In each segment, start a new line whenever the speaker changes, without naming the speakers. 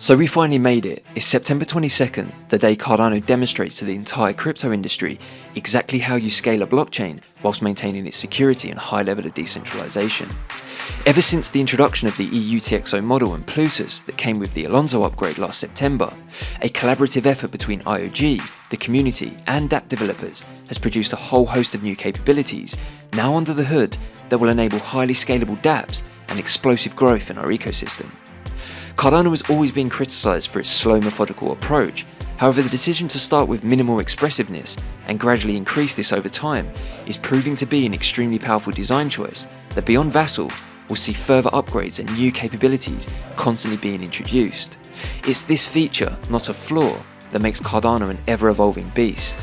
So we finally made it. It's September 22nd, the day Cardano demonstrates to the entire crypto industry exactly how you scale a blockchain whilst maintaining its security and high level of decentralization. Ever since the introduction of the eUtxo model and Plutus that came with the Alonzo upgrade last September, a collaborative effort between IOG, the community and DApp developers has produced a whole host of new capabilities now under the hood that will enable highly scalable DApps and explosive growth in our ecosystem. Cardano has always been criticised for its slow, methodical approach. However, the decision to start with minimal expressiveness and gradually increase this over time is proving to be an extremely powerful design choice that beyond Vasil will see further upgrades and new capabilities constantly being introduced. It's this feature, not a flaw, that makes Cardano an ever-evolving beast.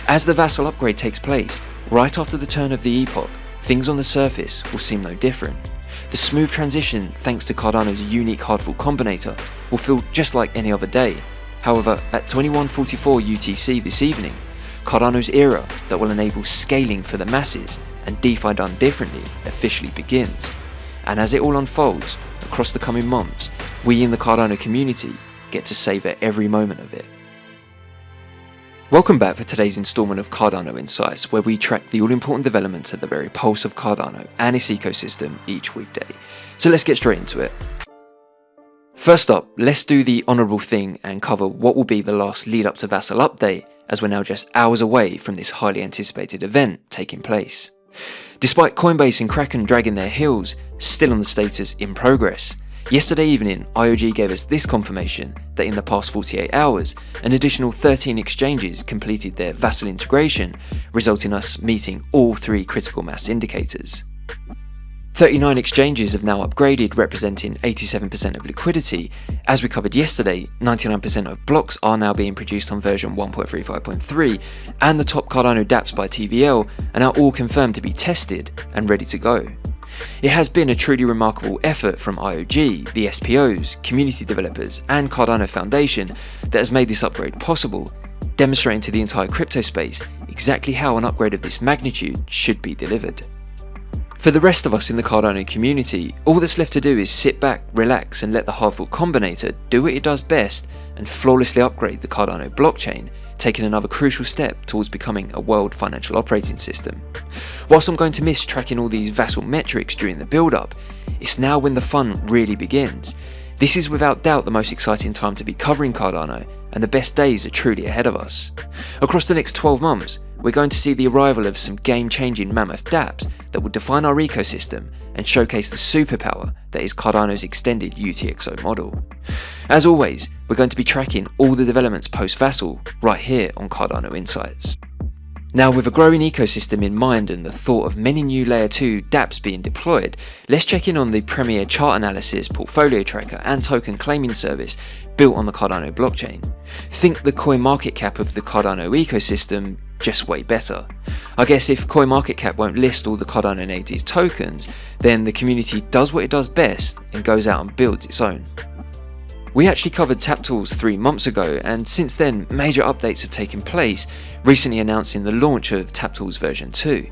As the Vasil upgrade takes place, right after the turn of the epoch, things on the surface will seem no different. The smooth transition thanks to Cardano's unique hard-fork combinator will feel just like any other day. However, at 21:44 UTC this evening, Cardano's era that will enable scaling for the masses and DeFi done differently officially begins. And as it all unfolds across the coming months, we in the Cardano community get to savour every moment of it. Welcome back for today's instalment of Cardano Insights, where we track the all-important developments at the very pulse of Cardano and its ecosystem each weekday. So let's get straight into it. First up, let's do the honourable thing and cover what will be the last lead up to Vasil update, as we're now just hours away from this highly anticipated event taking place. Despite Coinbase and Kraken dragging their heels, still on the status in progress, yesterday evening IOG gave us this confirmation that in the past 48 hours, an additional 13 exchanges completed their Vasil integration, resulting in us meeting all three critical mass indicators. 39 exchanges have now upgraded, representing 87% of liquidity. As we covered yesterday, 99% of blocks are now being produced on version 1.35.3, and the top Cardano DApps by TVL are now all confirmed to be tested and ready to go. It has been a truly remarkable effort from IOG, the SPOs, community developers and Cardano Foundation that has made this upgrade possible, demonstrating to the entire crypto space exactly how an upgrade of this magnitude should be delivered. For the rest of us in the Cardano community, all that's left to do is sit back, relax and let the hard-fork combinator do what it does best and flawlessly upgrade the Cardano blockchain, taking another crucial step towards becoming a world financial operating system. Whilst I'm going to miss tracking all these Vasil metrics during the build-up, it's now when the fun really begins. This is without doubt the most exciting time to be covering Cardano, and the best days are truly ahead of us. Across the next 12 months, we're going to see the arrival of some game-changing mammoth DApps that will define our ecosystem and showcase the superpower that is Cardano's extended UTXO model. As always, we're going to be tracking all the developments post-Vasil right here on Cardano Insights. Now, with a growing ecosystem in mind and the thought of many new Layer 2 DApps being deployed, let's check in on the premier chart analysis, portfolio tracker and token claiming service built on the Cardano blockchain. Think the CoinMarketCap of the Cardano ecosystem, just way better. I guess if CoinMarketCap won't list all the Cardano native tokens, then the community does what it does best and goes out and builds its own. We actually covered TapTools 3 months ago, and since then major updates have taken place, recently announcing the launch of TapTools version 2.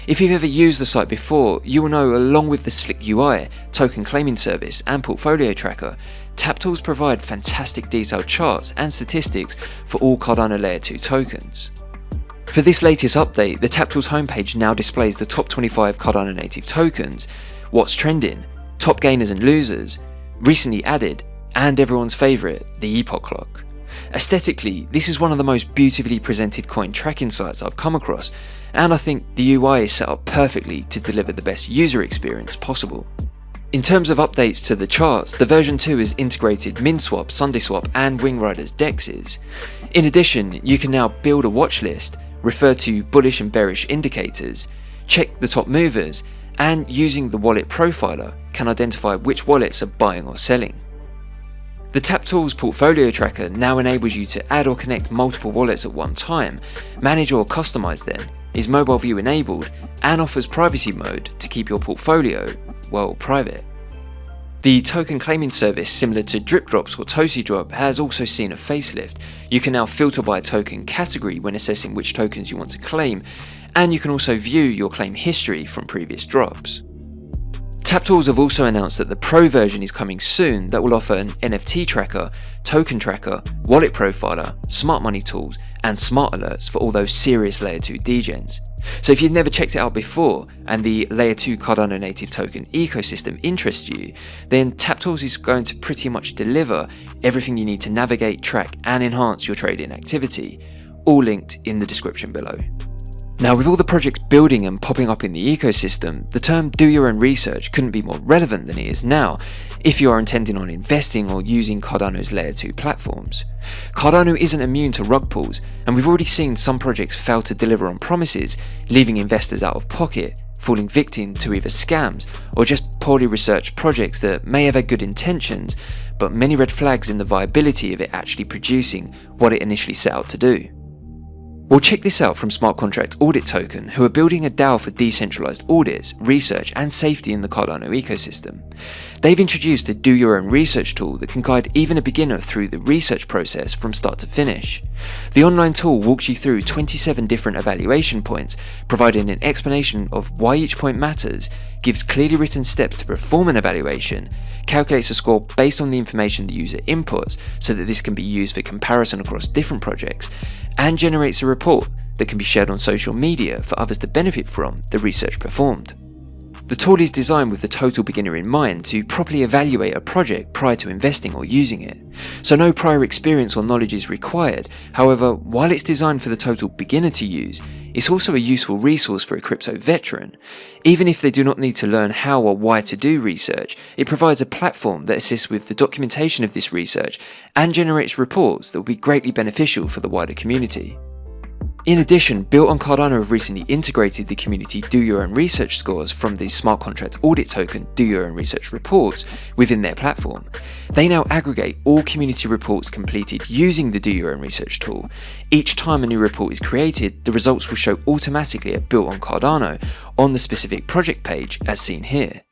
If you've ever used the site before, you will know along with the slick UI, token claiming service and portfolio tracker, TapTools provide fantastic detailed charts and statistics for all Cardano Layer 2 tokens. For this latest update, the TapTools homepage now displays the top 25 Cardano native tokens, what's trending, top gainers and losers, recently added, and everyone's favourite, the epoch clock. Aesthetically, this is one of the most beautifully presented coin tracking sites I've come across, and I think the UI is set up perfectly to deliver the best user experience possible. In terms of updates to the charts, the version 2 has integrated MinSwap, SundaySwap and WingRiders dexes. In addition, you can now build a watch list, refer to bullish and bearish indicators, check the top movers, and using the wallet profiler can identify which wallets are buying or selling. The TapTools portfolio tracker now enables you to add or connect multiple wallets at one time, manage or customize them, is mobile view enabled, and offers privacy mode to keep your portfolio, well, private. The token claiming service similar to DripDrops or TosiDrop has also seen a facelift. You can now filter by token category when assessing which tokens you want to claim, and you can also view your claim history from previous drops. TapTools have also announced that the Pro version is coming soon that will offer an NFT tracker, token tracker, wallet profiler, smart money tools, and smart alerts for all those serious Layer 2 degens. So if you've never checked it out before and the Layer 2 Cardano native token ecosystem interests you, then TapTools is going to pretty much deliver everything you need to navigate, track, and enhance your trading activity, all linked in the description below. Now, with all the projects building and popping up in the ecosystem, the term do your own research couldn't be more relevant than it is now if you are intending on investing or using Cardano's Layer 2 platforms. Cardano isn't immune to rug pulls, and we've already seen some projects fail to deliver on promises, leaving investors out of pocket, falling victim to either scams or just poorly researched projects that may have had good intentions, but many red flags in the viability of it actually producing what it initially set out to do. Well, check this out from Smart Contract Audit Token, who are building a DAO for decentralized audits, research, and safety in the Cardano ecosystem. They've introduced a do your own research tool that can guide even a beginner through the research process from start to finish. The online tool walks you through 27 different evaluation points, providing an explanation of why each point matters, gives clearly written steps to perform an evaluation, calculates a score based on the information the user inputs so that this can be used for comparison across different projects, and generates a report that can be shared on social media for others to benefit from the research performed. The tool is designed with the total beginner in mind to properly evaluate a project prior to investing or using it, so no prior experience or knowledge is required. However, while it's designed for the total beginner to use, it's also a useful resource for a crypto veteran. Even if they do not need to learn how or why to do research, it provides a platform that assists with the documentation of this research and generates reports that will be greatly beneficial for the wider community. In addition, Built on Cardano have recently integrated the community do your own research scores from the Smart Contract Audit Token do your own research reports within their platform. They now aggregate all community reports completed using the do your own research tool. Each time a new report is created, the results will show automatically at Built on Cardano on the specific project page as seen here.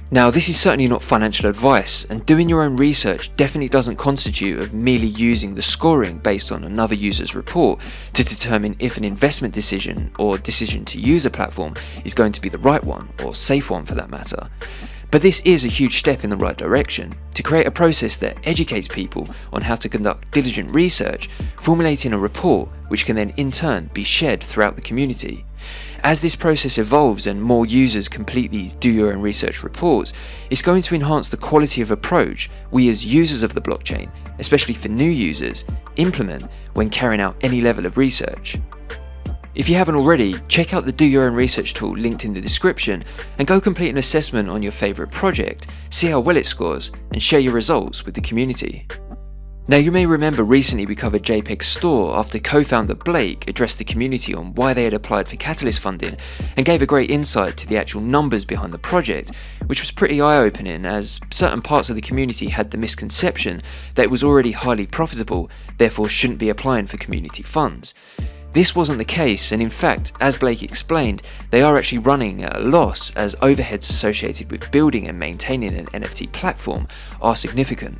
Now, this is certainly not financial advice, and doing your own research definitely doesn't constitute of merely using the scoring based on another user's report to determine if an investment decision or decision to use a platform is going to be the right one, or safe one for that matter. But this is a huge step in the right direction, to create a process that educates people on how to conduct diligent research, formulating a report which can then in turn be shared throughout the community. As this process evolves and more users complete these do your own research reports, it's going to enhance the quality of approach we as users of the blockchain, especially for new users, implement when carrying out any level of research. If you haven't already, check out the do your own research tool linked in the description and go complete an assessment on your favourite project, see how well it scores, and share your results with the community. Now, you may remember recently we covered JPG Store after co-founder Blake addressed the community on why they had applied for Catalyst funding and gave a great insight to the actual numbers behind the project, which was pretty eye-opening as certain parts of the community had the misconception that it was already highly profitable, therefore shouldn't be applying for community funds. This wasn't the case, and in fact, as Blake explained, they are actually running at a loss as overheads associated with building and maintaining an NFT platform are significant.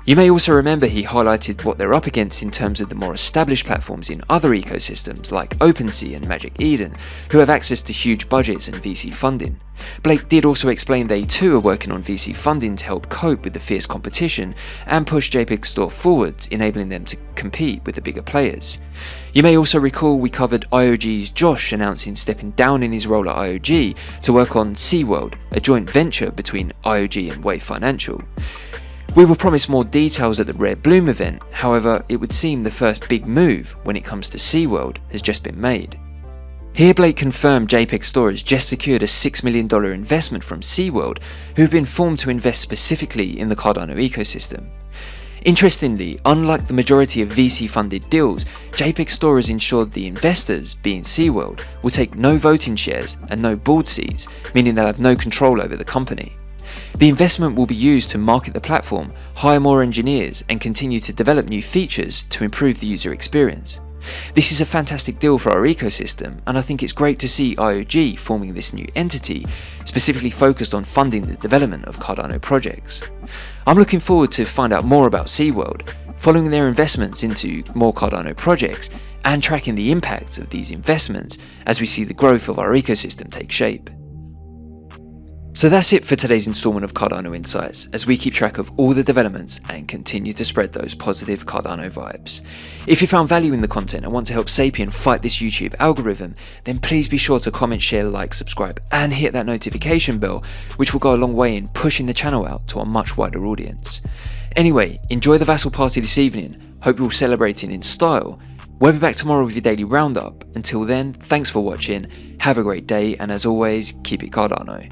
You may also remember he highlighted what they're up against in terms of the more established platforms in other ecosystems like OpenSea and Magic Eden, who have access to huge budgets and VC funding. Blake did also explain they too are working on VC funding to help cope with the fierce competition and push JPG Store forwards, enabling them to compete with the bigger players. You may also recall we covered IOG's Josh announcing stepping down in his role at IOG to work on cWorld, a joint venture between IOG and Wave Financial. We were promised more details at the Rare Bloom event, however it would seem the first big move when it comes to cWorld has just been made. Here Blake confirmed JPG Store has just secured a $6 million investment from cWorld, who have been formed to invest specifically in the Cardano ecosystem. Interestingly, unlike the majority of VC funded deals, JPG Store has ensured the investors, being cWorld, will take no voting shares and no board seats, meaning they'll have no control over the company. The investment will be used to market the platform, hire more engineers, and continue to develop new features to improve the user experience. This is a fantastic deal for our ecosystem, and I think it's great to see IOG forming this new entity, specifically focused on funding the development of Cardano projects. I'm looking forward to find out more about cWorld, following their investments into more Cardano projects, and tracking the impact of these investments as we see the growth of our ecosystem take shape. So that's it for today's installment of Cardano Insights, as we keep track of all the developments and continue to spread those positive Cardano vibes. If you found value in the content and want to help Sapien fight this YouTube algorithm, then please be sure to comment, share, like, subscribe, and hit that notification bell, which will go a long way in pushing the channel out to a much wider audience. Anyway, enjoy the Vasil party this evening, hope you're all celebrating in style. We'll be back tomorrow with your daily roundup. Until then, thanks for watching, have a great day, and as always, keep it Cardano.